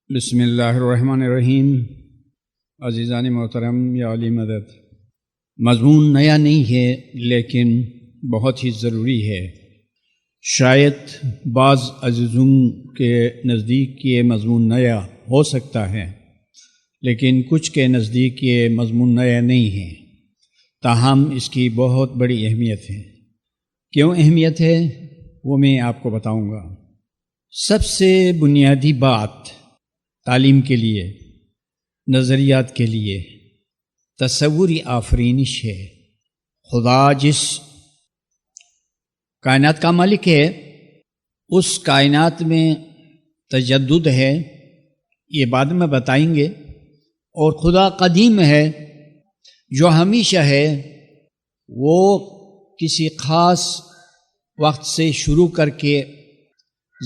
بسم اللہ الرحمن الرحیم۔ عزیزان محترم یا علی مدد، مضمون نیا نہیں ہے لیکن بہت ہی ضروری ہے۔ شاید بعض عزیزوں کے نزدیک یہ مضمون نیا ہو سکتا ہے، لیکن کچھ کے نزدیک یہ مضمون نیا نہیں ہے، تاہم اس کی بہت بڑی اہمیت ہے۔ کیوں اہمیت ہے وہ میں آپ کو بتاؤں گا۔ سب سے بنیادی بات تعلیم کے لیے، نظریات کے لیے تصوری آفرینش ہے۔ خدا جس کائنات کا مالک ہے، اس کائنات میں تجدد ہے، یہ بعد میں بتائیں گے۔ اور خدا قدیم ہے جو ہمیشہ ہے، وہ کسی خاص وقت سے شروع کر کے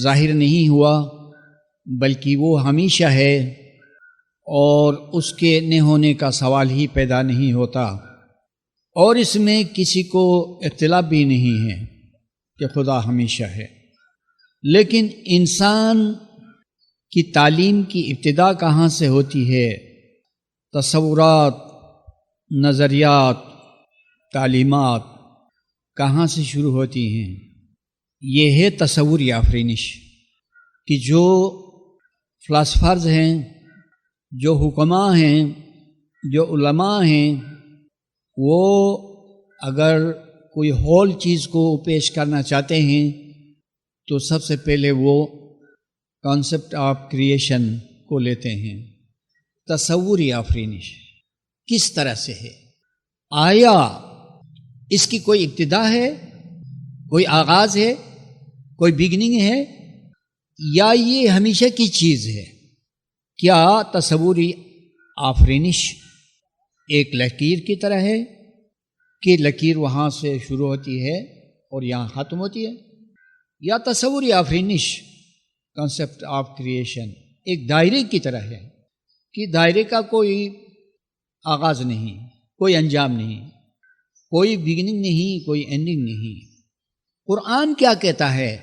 ظاہر نہیں ہوا، بلکہ وہ ہمیشہ ہے، اور اس کے نہ ہونے کا سوال ہی پیدا نہیں ہوتا۔ اور اس میں کسی کو اختلاف بھی نہیں ہے کہ خدا ہمیشہ ہے۔ لیکن انسان کی تعلیم کی ابتدا کہاں سے ہوتی ہے؟ تصورات، نظریات، تعلیمات کہاں سے شروع ہوتی ہیں؟ یہ ہے تصوری آفرینش، کہ جو فلاسفرز ہیں، جو حکماء ہیں، جو علماء ہیں، وہ اگر کوئی ہول چیز کو پیش کرنا چاہتے ہیں تو سب سے پہلے وہ کانسیپٹ آف کریشن کو لیتے ہیں۔ تصوری آفرینش کس طرح سے ہے؟ آیا اس کی کوئی ابتدا ہے، کوئی آغاز ہے، کوئی بگننگ ہے، یا یہ ہمیشہ کی چیز ہے؟ کیا تصوری آفرینش ایک لکیر کی طرح ہے کہ لکیر وہاں سے شروع ہوتی ہے اور یہاں ختم ہوتی ہے؟ یا تصوری آفرینش کانسیپٹ آف کریشن ایک دائرے کی طرح ہے کہ دائرے کا کوئی آغاز نہیں، کوئی انجام نہیں، کوئی بگننگ نہیں، کوئی اینڈنگ نہیں؟ قرآن کیا کہتا ہے؟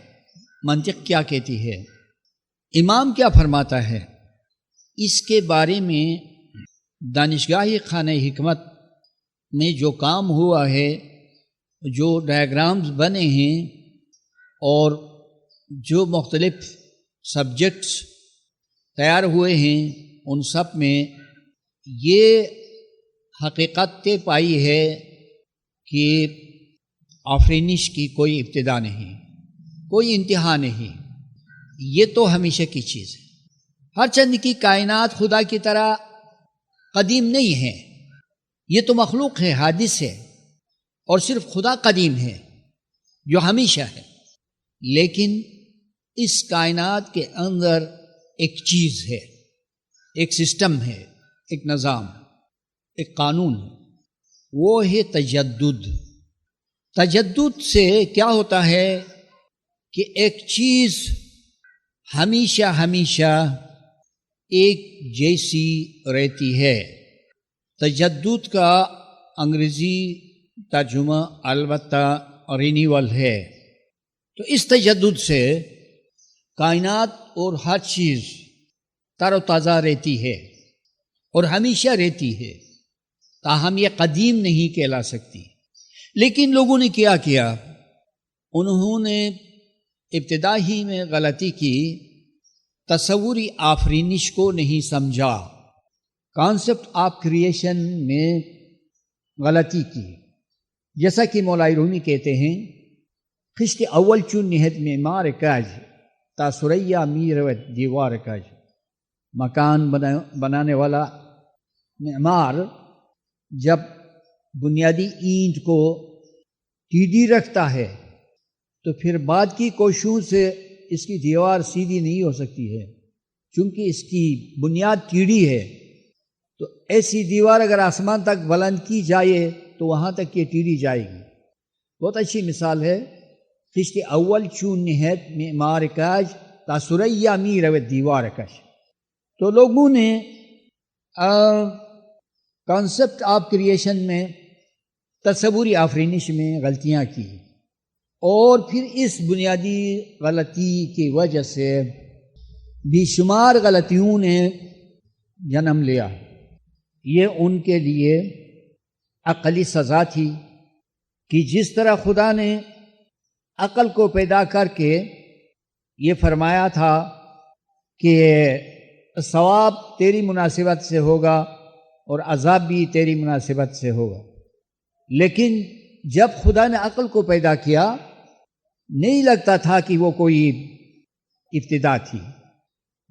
منطق کیا کہتی ہے؟ امام کیا فرماتا ہے؟ اس کے بارے میں دانشگاہ خانہ حکمت میں جو کام ہوا ہے، جو ڈائیگرامز بنے ہیں، اور جو مختلف سبجیکٹس تیار ہوئے ہیں، ان سب میں یہ حقیقت طے پائی ہے کہ آفرینش کی کوئی ابتدا نہیں، کوئی انتہا نہیں، یہ تو ہمیشہ کی چیز ہے۔ ہر چند کی کائنات خدا کی طرح قدیم نہیں ہے، یہ تو مخلوق ہے، حادث ہے، اور صرف خدا قدیم ہے جو ہمیشہ ہے۔ لیکن اس کائنات کے اندر ایک چیز ہے، ایک سسٹم ہے، ایک نظام، ایک قانون ہے، وہ ہے تجدد۔ تجدد سے کیا ہوتا ہے کہ ایک چیز ہمیشہ ایک جیسی رہتی ہے۔ تجدد کا انگریزی ترجمہ البتہ رینیول ہے۔ تو اس تجدد سے کائنات اور ہر چیز تر و تازہ رہتی ہے اور ہمیشہ رہتی ہے، تاہم یہ قدیم نہیں کہلا سکتی۔ لیکن لوگوں نے کیا کیا؟ انہوں نے ابتدا ہی میں غلطی کی، تصوری آفرینش کو نہیں سمجھا، کانسیپٹ آف کریشن میں غلطی کی۔ جیسا کہ مولائی رومی کہتے ہیں، خشت اول چون نہت معمار کاج تا سریا میروت دیوار کاج۔ مکان بنانے والا معمار جب بنیادی اینٹ کو ٹیڑھی رکھتا ہے تو پھر بعد کی کوششوں سے اس کی دیوار سیدھی نہیں ہو سکتی ہے، چونکہ اس کی بنیاد ٹیڑھی ہے۔ تو ایسی دیوار اگر آسمان تک بلند کی جائے تو وہاں تک یہ ٹیڑھی جائے گی۔ بہت اچھی مثال ہے، خشت اول چون نہت معمار کاج تا سریا می روت دیوار کش۔ تو لوگوں نے کانسیپٹ آف کریشن میں، تصوری آفرینش میں غلطیاں کی۔ اور پھر اس بنیادی غلطی کی وجہ سے بے شمار غلطیوں نے جنم لیا۔ یہ ان کے لیے عقلی سزا تھی کہ جس طرح خدا نے عقل کو پیدا کر کے یہ فرمایا تھا کہ ثواب تیری مناسبت سے ہوگا اور عذاب بھی تیری مناسبت سے ہوگا، لیکن جب خدا نے عقل کو پیدا کیا نہیں لگتا تھا کہ وہ کوئی ابتدا تھی،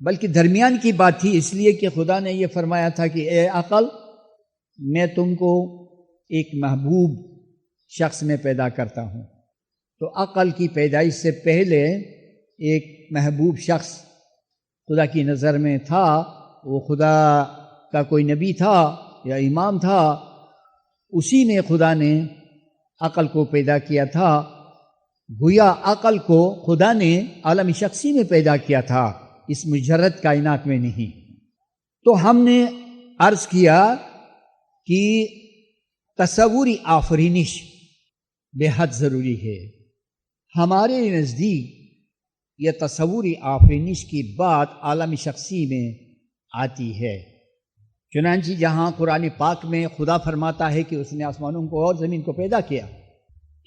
بلکہ درمیان کی بات تھی، اس لیے کہ خدا نے یہ فرمایا تھا کہ اے عقل، میں تم کو ایک محبوب شخص میں پیدا کرتا ہوں۔ تو عقل کی پیدائش سے پہلے ایک محبوب شخص خدا کی نظر میں تھا، وہ خدا کا کوئی نبی تھا یا امام تھا، اسی میں خدا نے عقل کو پیدا کیا تھا۔ گویا عقل کو خدا نے عالم شخصی میں پیدا کیا تھا، اس مجرد کائنات میں نہیں۔ تو ہم نے عرض کیا کہ تصوری آفرینش بے حد ضروری ہے۔ ہمارے نزدیک یہ تصوری آفرینش کی بات عالم شخصی میں آتی ہے، چنانچہ جہاں قرآن پاک میں خدا فرماتا ہے کہ اس نے آسمانوں کو اور زمین کو پیدا کیا،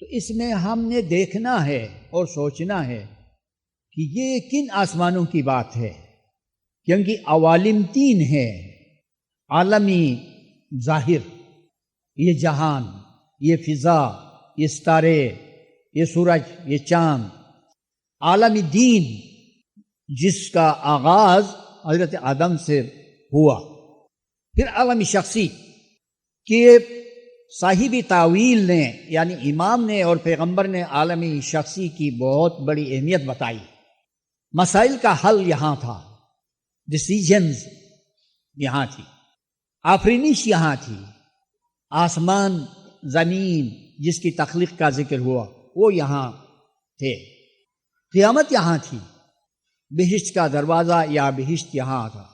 تو اس میں ہم نے دیکھنا ہے اور سوچنا ہے کہ یہ کن آسمانوں کی بات ہے، کیونکہ عوالم تین ہے: عالمی ظاہر، یہ جہان، یہ فضا، یہ ستارے، یہ سورج، یہ چاند، عالمی دین جس کا آغاز حضرت آدم سے ہوا، پھر عالم شخصی کہ صاحبی تاویل نے یعنی امام نے اور پیغمبر نے عالمی شخصی کی بہت بڑی اہمیت بتائی، مسائل کا حل یہاں تھا، ڈیسیجنز یہاں تھی، آفرینش یہاں تھی، آسمان زمین جس کی تخلیق کا ذکر ہوا وہ یہاں تھے، قیامت یہاں تھی، بہشت کا دروازہ یا بہشت یہاں تھا۔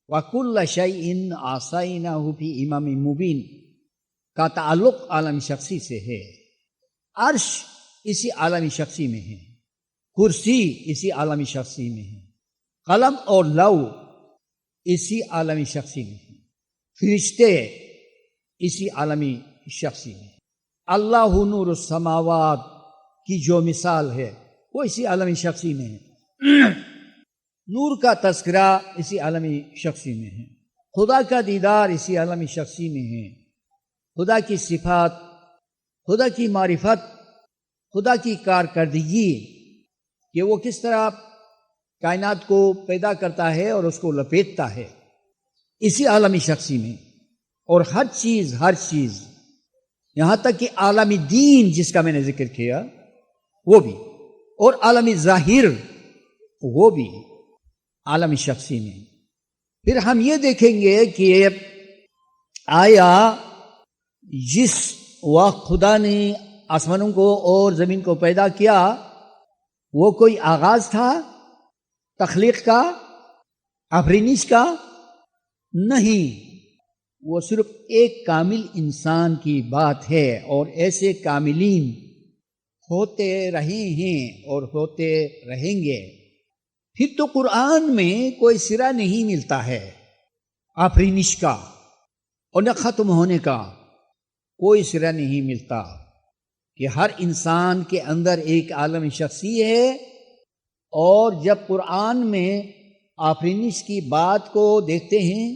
وَكُلَّ شَيْءٍ أَحْصَيْنَاهُ فِي إِمَامٍ مُبِينٍ کا تعلق عالم شخصی سے ہے۔ عرش اسی عالم شخصی میں ہے، کرسی اسی عالم شخصی میں ہے، قلم اور لوح اسی عالم شخصی میں ہے، فرشتے اسی عالمی شخصی میں، اللہ نور السماوات کی جو مثال ہے وہ اسی عالمی شخصی میں ہے، نور کا تذکرہ اسی عالمی شخصی میں ہے، خدا کا دیدار اسی عالمی شخصی میں ہے، خدا کی صفات، خدا کی معرفت، خدا کی کارکردگی کہ وہ کس طرح کائنات کو پیدا کرتا ہے اور اس کو لپیٹتا ہے، اسی عالمی شخصی میں، اور ہر چیز یہاں تک کہ عالمی دین جس کا میں نے ذکر کیا وہ بھی، اور عالمی ظاہر وہ بھی عالمی شخصی میں۔ پھر ہم یہ دیکھیں گے کہ آیا جس وقت خدا نے آسمانوں کو اور زمین کو پیدا کیا وہ کوئی آغاز تھا تخلیق کا، آفرینش کا؟ نہیں، وہ صرف ایک کامل انسان کی بات ہے، اور ایسے کاملین ہوتے رہے ہیں اور ہوتے رہیں گے۔ پھر تو قرآن میں کوئی سرا نہیں ملتا ہے آفرینش کا اور نہ ختم ہونے کا، کوئی سرا نہیں ملتا کہ ہر انسان کے اندر ایک عالم شخصی ہے، اور جب قرآن میں آفرینش کی بات کو دیکھتے ہیں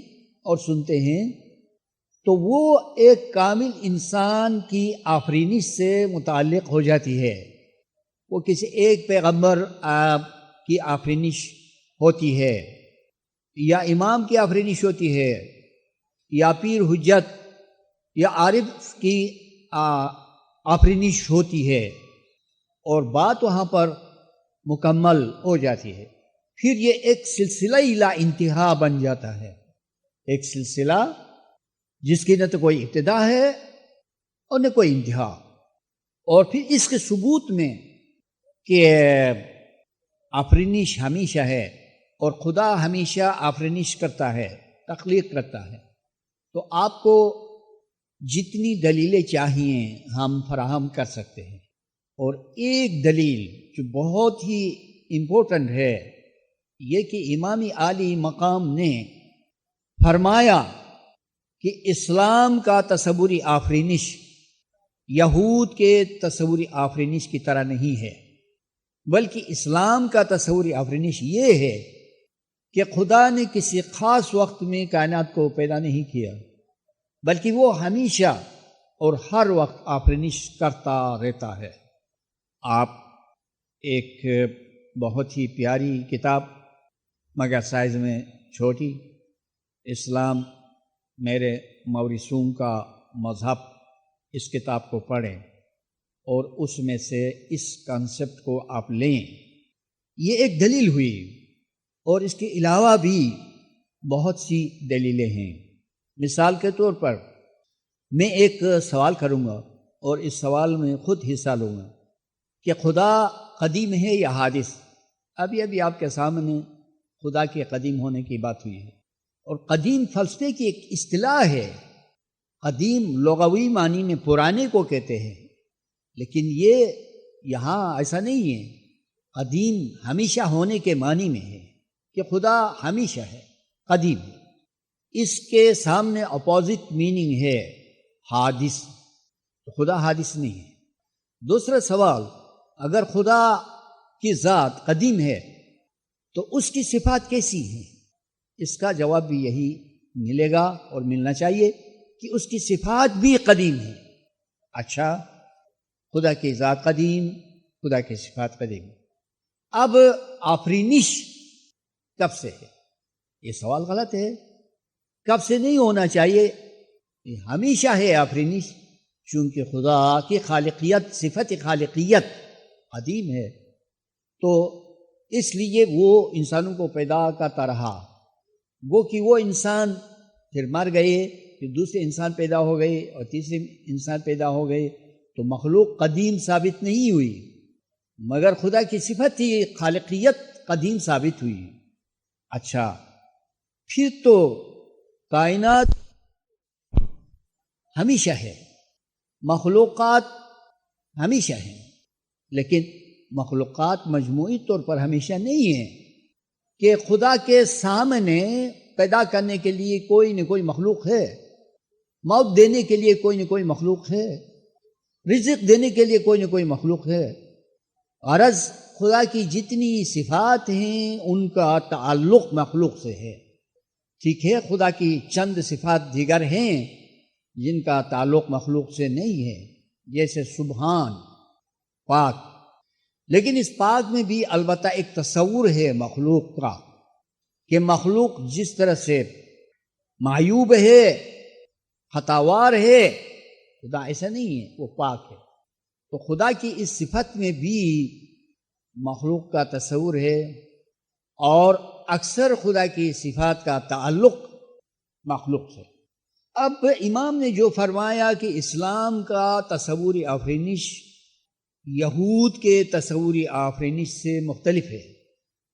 اور سنتے ہیں تو وہ ایک کامل انسان کی آفرینش سے متعلق ہو جاتی ہے، وہ کسی ایک پیغمبر کی آفرینش ہوتی ہے، یا امام کی آفرینش ہوتی ہے، یا پیر حجت یا عارف کی آفرینش ہوتی ہے، اور بات وہاں پر مکمل ہو جاتی ہے۔ پھر یہ ایک سلسلہ لا انتہا بن جاتا ہے، ایک سلسلہ جس کی نہ تو کوئی ابتدا ہے اور نہ کوئی انتہا، اور پھر اس کے ثبوت میں کہ آفرینش ہمیشہ ہے اور خدا ہمیشہ آفرینش کرتا ہے، تخلیق کرتا ہے، تو آپ کو جتنی دلیلیں چاہیے ہم فراہم کر سکتے ہیں، اور ایک دلیل جو بہت ہی امپورٹنٹ ہے یہ کہ امام عالی مقام نے فرمایا کہ اسلام کا تصوری آفرینش یہود کے تصوری آفرینش کی طرح نہیں ہے، بلکہ اسلام کا تصوری آفرینش یہ ہے کہ خدا نے کسی خاص وقت میں کائنات کو پیدا نہیں کیا، بلکہ وہ ہمیشہ اور ہر وقت آفرینش کرتا رہتا ہے۔ آپ ایک بہت ہی پیاری کتاب مگر سائز میں چھوٹی، اسلام میرے موریثوں کا مذہب، اس کتاب کو پڑھیں اور اس میں سے اس کنسپٹ کو آپ لیں۔ یہ ایک دلیل ہوئی، اور اس کے علاوہ بھی بہت سی دلیلیں ہیں۔ مثال کے طور پر میں ایک سوال کروں گا اور اس سوال میں خود حصہ لوں گا کہ خدا قدیم ہے یا حادث؟ ابھی آپ کے سامنے خدا کے قدیم ہونے کی بات ہوئی ہے، اور قدیم فلسفے کی ایک اصطلاح ہے۔ قدیم لغوی معنی میں پرانے کو کہتے ہیں، لیکن یہ یہاں ایسا نہیں ہے۔ قدیم ہمیشہ ہونے کے معنی میں ہے کہ خدا ہمیشہ ہے، قدیم ہے۔ اس کے سامنے اپوزٹ میننگ ہے حادث، تو خدا حادث نہیں ہے۔ دوسرا سوال، اگر خدا کی ذات قدیم ہے تو اس کی صفات کیسی ہیں؟ اس کا جواب بھی یہی ملے گا اور ملنا چاہیے کہ اس کی صفات بھی قدیم ہیں۔ اچھا، خدا کی ذات قدیم، خدا کی صفات قدیم، اب آفرینش کب سے ہے؟ یہ سوال غلط ہے۔ کب سے نہیں ہونا چاہیے، یہ ہمیشہ ہے آفرینش، چونکہ خدا کی خالقیت، صفت خالقیت قدیم ہے، تو اس لیے وہ انسانوں کو پیدا کرتا رہا۔ وہ کہ وہ انسان پھر مر گئے، پھر دوسرے انسان پیدا ہو گئے اور تیسرے انسان پیدا ہو گئے، تو مخلوق قدیم ثابت نہیں ہوئی، مگر خدا کی صفت ہی خالقیت قدیم ثابت ہوئی۔ اچھا، پھر تو کائنات ہمیشہ ہے، مخلوقات ہمیشہ ہیں، لیکن مخلوقات مجموعی طور پر ہمیشہ نہیں ہیں کہ خدا کے سامنے پیدا کرنے کے لیے کوئی نہ کوئی مخلوق ہے، موت دینے کے لیے کوئی نہ کوئی مخلوق ہے، رزق دینے کے لیے کوئی نہ کوئی مخلوق ہے۔ غرض خدا کی جتنی صفات ہیں ان کا تعلق مخلوق سے ہے۔ ٹھیک ہے، خدا کی چند صفات دیگر ہیں جن کا تعلق مخلوق سے نہیں ہے، جیسے سبحان، پاک، لیکن اس پاک میں بھی البتہ ایک تصور ہے مخلوق کا کہ مخلوق جس طرح سے معیوب ہے، خطاوار ہے، خدا ایسا نہیں ہے، وہ پاک ہے۔ تو خدا کی اس صفت میں بھی مخلوق کا تصور ہے، اور اکثر خدا کی صفات کا تعلق مخلوق سے۔ اب امام نے جو فرمایا کہ اسلام کا تصوری آفرینش یہود کے تصوری آفرینش سے مختلف ہے،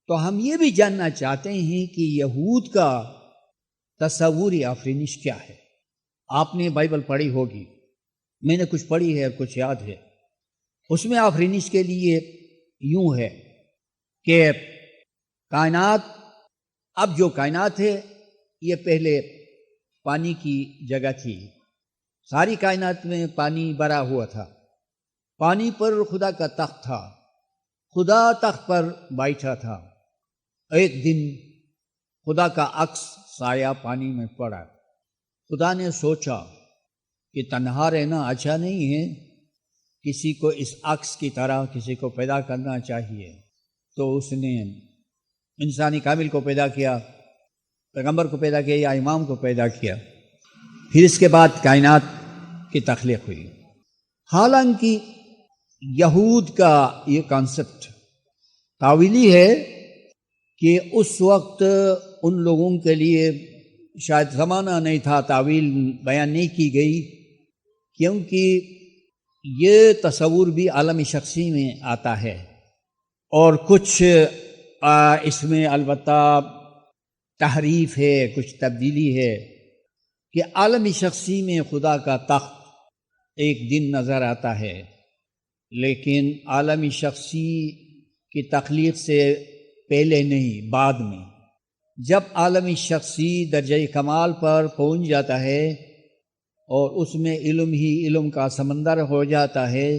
تو ہم یہ بھی جاننا چاہتے ہیں کہ یہود کا تصوری آفرینش کیا ہے۔ آپ نے بائبل پڑھی ہوگی، میں نے کچھ پڑھی ہے اور کچھ یاد ہے۔ اس میں آفرینش کے لیے یوں ہے کہ کائنات، اب جو کائنات ہے یہ پہلے پانی کی جگہ تھی، ساری کائنات میں پانی بھرا ہوا تھا، پانی پر خدا کا تخت تھا، خدا تخت پر بیٹھا تھا۔ ایک دن خدا کا عکس سایہ پانی میں پڑا، خدا نے سوچا کہ تنہا رہنا اچھا نہیں ہے، کسی کو اس عکس کی طرح کسی کو پیدا کرنا چاہیے۔ تو اس نے انسانی کامل کو پیدا کیا، پیغمبر کو پیدا کیا یا امام کو پیدا کیا، پھر اس کے بعد کائنات کی تخلیق ہوئی۔ حالانکہ یہود کا یہ کانسیپٹ تاویلی ہے کہ اس وقت ان لوگوں کے لیے شاید زمانہ نہیں تھا، تاویل بیان نہیں کی گئی، کیونکہ یہ تصور بھی عالم شخصی میں آتا ہے، اور کچھ اس میں البتہ تحریف ہے، کچھ تبدیلی ہے، کہ عالم شخصی میں خدا کا تخت ایک دن نظر آتا ہے، لیکن عالم شخصی کی تخلیق سے پہلے نہیں، بعد میں جب عالم شخصی درجہ کمال پر پہنچ جاتا ہے اور اس میں علم ہی علم کا سمندر ہو جاتا ہے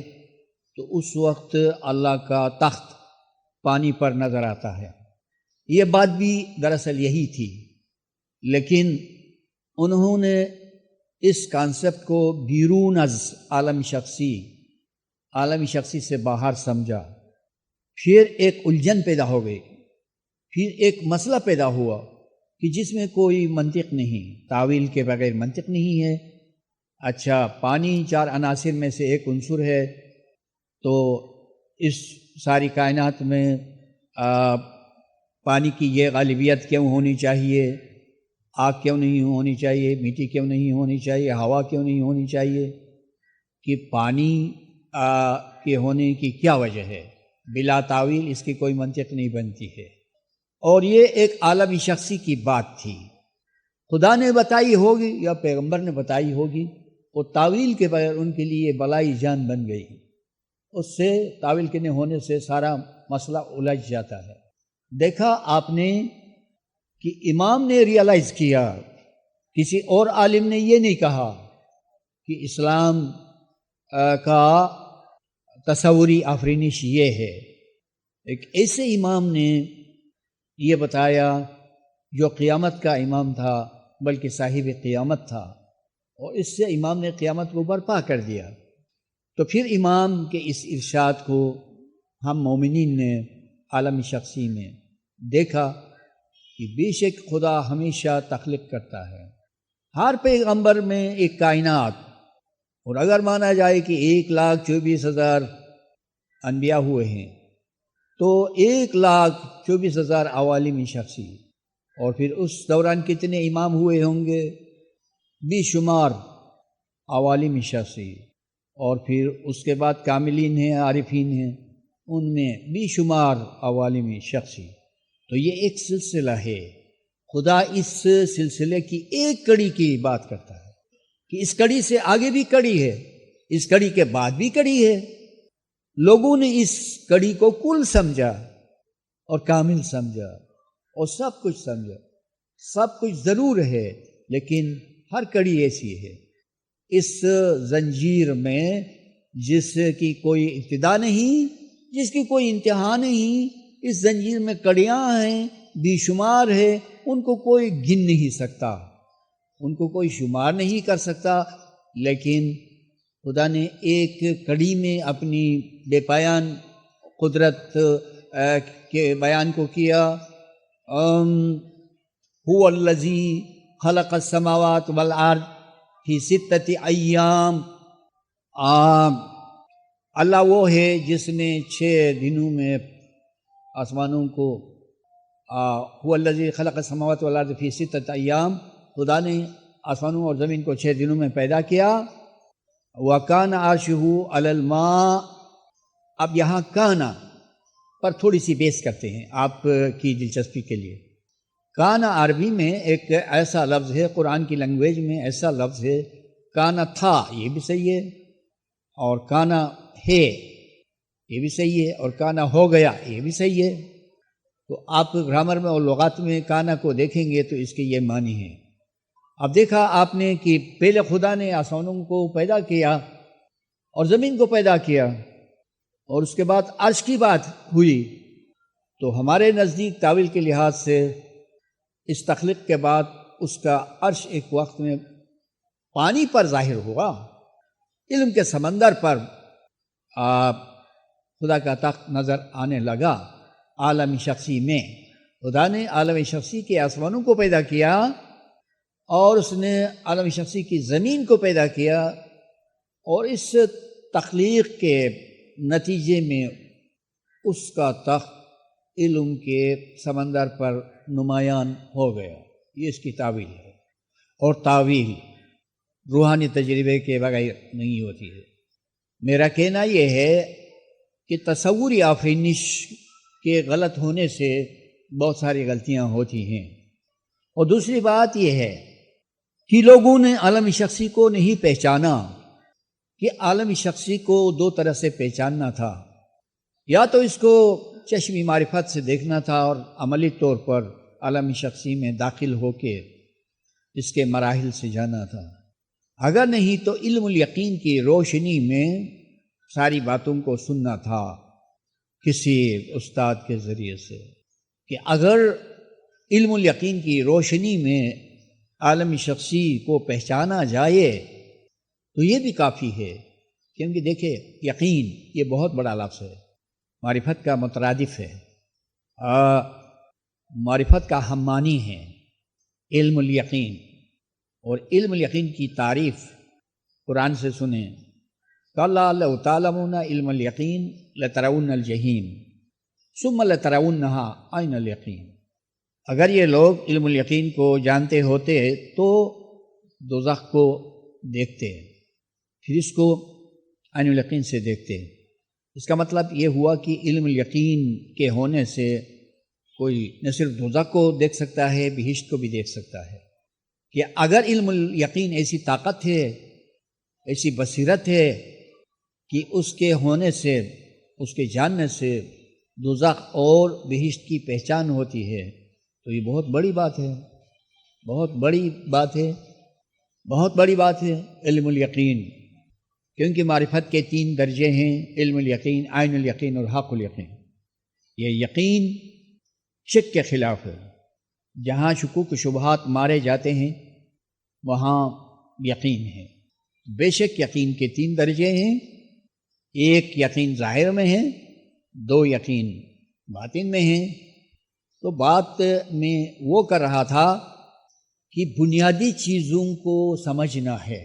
تو اس وقت اللہ کا تخت پانی پر نظر آتا ہے۔ یہ بات بھی دراصل یہی تھی، لیکن انہوں نے اس کانسیپٹ کو بیرون از عالم شخصی سے باہر سمجھا۔ پھر ایک الجھن پیدا ہو گئی، پھر ایک مسئلہ پیدا ہوا کہ جس میں کوئی منطق نہیں، تعویل کے بغیر منطق نہیں ہے۔ اچھا، پانی 4 عناصر میں سے ایک عنصر ہے، تو اس ساری کائنات میں پانی کی یہ غالبیت کیوں ہونی چاہیے؟ آگ کیوں نہیں ہونی چاہیے؟ مٹی کیوں نہیں ہونی چاہیے؟ ہوا کیوں نہیں ہونی چاہیے؟ کہ پانی کے ہونے کی کیا وجہ ہے؟ بلا تعویل اس کی کوئی منطق نہیں بنتی ہے۔ اور یہ ایک عالم شخصی کی بات تھی، خدا نے بتائی ہوگی یا پیغمبر نے بتائی ہوگی، وہ تعویل کے بغیر ان کے لیے بلائی جان بن گئی۔ اس سے تعویل کے نہ ہونے سے سارا مسئلہ الجھ جاتا ہے۔ دیکھا آپ نے کہ امام نے ریئلائز کیا، کسی اور عالم نے یہ نہیں کہا کہ اسلام کا تصوری آفرینش یہ ہے۔ ایک ایسے امام نے یہ بتایا جو قیامت کا امام تھا، بلکہ صاحب قیامت تھا، اور اس سے امام نے قیامت کو برپا کر دیا۔ تو پھر امام کے اس ارشاد کو ہم مومنین نے عالم شخصی میں دیکھا کہ بے شک خدا ہمیشہ تخلیق کرتا ہے۔ ہر پیغمبر میں ایک کائنات، اور اگر مانا جائے کہ 1,24,000 انبیاء ہوئے ہیں تو 1,24,000 عوالم شخصی، اور پھر اس دوران کتنے امام ہوئے ہوں گے؟ بے شمار عوالم شخصی، اور پھر اس کے بعد کاملین ہیں، عارفین ہیں، ان میں بے شمار عوالم شخصی۔ تو یہ ایک سلسلہ ہے، خدا اس سلسلے کی ایک کڑی کی بات کرتا ہے کہ اس کڑی سے آگے بھی کڑی ہے، اس کڑی کے بعد بھی کڑی ہے۔ لوگوں نے اس کڑی کو کل سمجھا اور کامل سمجھا اور سب کچھ سمجھا، سب کچھ ضرور ہے، لیکن ہر کڑی ایسی ہے اس زنجیر میں جس کی کوئی ابتدا نہیں، جس کی کوئی انتہا نہیں۔ اس زنجیر میں کڑیاں ہیں، بے شمار ہے، ان کو کوئی گن نہیں سکتا، ان کو کوئی شمار نہیں کر سکتا، لیکن خدا نے ایک کڑی میں اپنی بے پایان قدرت کے بیان کو کیا۔ هو الذی خلق السماوات والارض فی 6 ایام، اللہ وہ ہے جس نے 6 دنوں میں آسمانوں کو، هو الذی خلق السماوات والارض فی 6 ایام، خدا نے آسمانوں اور زمین کو 6 دنوں میں پیدا کیا۔ وَكَانَ عَرْشُهُ عَلَى الْمَاءِ، اب یہاں کانا پر تھوڑی سی بیس کرتے ہیں آپ کی دلچسپی کے لیے۔ کانا عربی میں ایک ایسا لفظ ہے، قرآن کی لینگویج میں ایسا لفظ ہے، کانا تھا یہ بھی صحیح ہے، اور کانا ہے یہ بھی صحیح ہے، اور کانا ہو گیا یہ بھی صحیح ہے۔ تو آپ گرامر میں اور لغات میں کانا کو دیکھیں گے تو اس کے یہ معنی ہیں۔ اب دیکھا آپ نے کہ پہلے خدا نے آسمانوں کو پیدا کیا اور زمین کو پیدا کیا، اور اس کے بعد عرش کی بات ہوئی، تو ہمارے نزدیک تعویل کے لحاظ سے اس تخلیق کے بعد اس کا عرش ایک وقت میں پانی پر ظاہر ہوا، علم کے سمندر پر خدا کا تخت نظر آنے لگا۔ عالم شخصی میں خدا نے عالم شخصی کے آسمانوں کو پیدا کیا، اور اس نے عالم شخصی کی زمین کو پیدا کیا، اور اس تخلیق کے نتیجے میں اس کا تخت علم کے سمندر پر نمایاں ہو گیا۔ یہ اس کی تعویل ہے، اور تعویل روحانی تجربے کے بغیر نہیں ہوتی ہے۔ میرا کہنا یہ ہے کہ تصوری آفرینش کے غلط ہونے سے بہت ساری غلطیاں ہوتی ہیں، اور دوسری بات یہ ہے کہ لوگوں نے عالم شخصی کو نہیں پہچانا کہ عالم شخصی کو دو طرح سے پہچاننا تھا، یا تو اس کو چشمی معرفت سے دیکھنا تھا اور عملی طور پر عالم شخصی میں داخل ہو کے اس کے مراحل سے جانا تھا، اگر نہیں تو علم الیقین کی روشنی میں ساری باتوں کو سننا تھا کسی استاد کے ذریعے سے، کہ اگر علم الیقین کی روشنی میں عالم شخصی کو پہچانا جائے تو یہ بھی کافی ہے، کیونکہ دیکھیں یقین یہ بہت بڑا لفظ ہے، معرفت کا مترادف ہے، معرفت کا ہم معنی ہے علم الیقین، اور علم الیقین کی تعریف قرآن سے سنیں، کَلَّا لَوْ تَعْلَمُونَ عِلْمَ الْيَقِينِ لَتَرَوُنَّ الْجَحِيمَ ثُمَّ لَتَرَوُنَّهَا عَيْنَ الْيَقِينِ، اگر یہ لوگ علم الیقین کو جانتے ہوتے تو دوزخ کو دیکھتے، پھر اس کو عین الیقین سے دیکھتے۔ اس کا مطلب یہ ہوا کہ علم الیقین کے ہونے سے کوئی نہ صرف دوزخ کو دیکھ سکتا ہے، بہشت کو بھی دیکھ سکتا ہے، کہ اگر علم الیقین ایسی طاقت ہے، ایسی بصیرت ہے کہ اس کے ہونے سے، اس کے جاننے سے دوزخ اور بہشت کی پہچان ہوتی ہے، تو یہ بہت بڑی بات ہے، بہت بڑی بات ہے، بہت بڑی بات ہے علم الیقین، کیونکہ معرفت کے 3 درجے ہیں، علم الیقین، عین الیقین اور حق الیقین۔ یہ یقین شک کے خلاف ہے، جہاں شکوک و شبہات مارے جاتے ہیں وہاں یقین ہے۔ بے شک یقین کے 3 درجے ہیں، ایک یقین ظاہر میں ہے، 2 یقین باطن میں ہیں۔ تو بات میں وہ کر رہا تھا کہ بنیادی چیزوں کو سمجھنا ہے،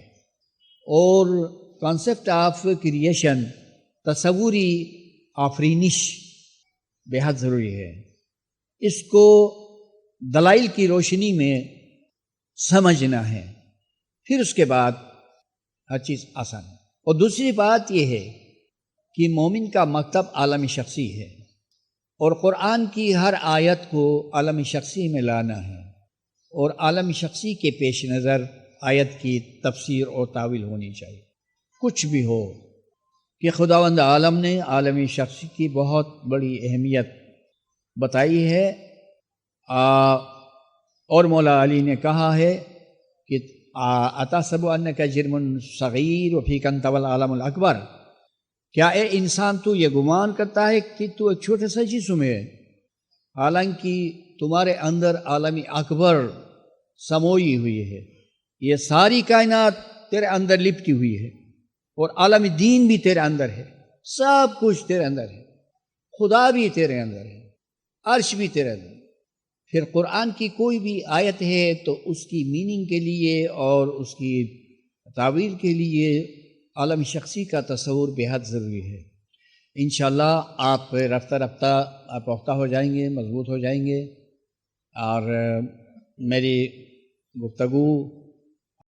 اور کانسیپٹ آف کریشن، تصوری آفرینش بے حد ضروری ہے، اس کو دلائل کی روشنی میں سمجھنا ہے، پھر اس کے بعد ہر چیز آسان ہے۔ اور دوسری بات یہ ہے کہ مومن کا مکتب عالم شخصی ہے، اور قرآن کی ہر آیت کو عالم شخصی میں لانا ہے، اور عالم شخصی کے پیش نظر آیت کی تفسیر اور تاویل ہونی چاہیے، کچھ بھی ہو، کہ خداوند عالم نے عالم شخصی کی بہت بڑی اہمیت بتائی ہے، اور مولا علی نے کہا ہے کہ اتحسب انک جرم صغیر وفیک انت والعالم الاکبر، کیا اے انسان تو یہ گمان کرتا ہے کہ تو ایک چھوٹے سا جسم ہے، حالانکہ تمہارے اندر عالم اکبر سموئی ہوئی ہے، یہ ساری کائنات تیرے اندر لپٹی ہوئی ہے، اور عالم دین بھی تیرے اندر ہے، سب کچھ تیرے اندر ہے، خدا بھی تیرے اندر ہے، عرش بھی تیرے اندر ہے۔ پھر قرآن کی کوئی بھی آیت ہے تو اس کی میننگ کے لیے اور اس کی تعبیر کے لیے عالم شخصی کا تصور بے حد ضروری ہے۔ انشاءاللہ آپ رفتہ رفتہ پختہ ہو جائیں گے، مضبوط ہو جائیں گے، اور میری گفتگو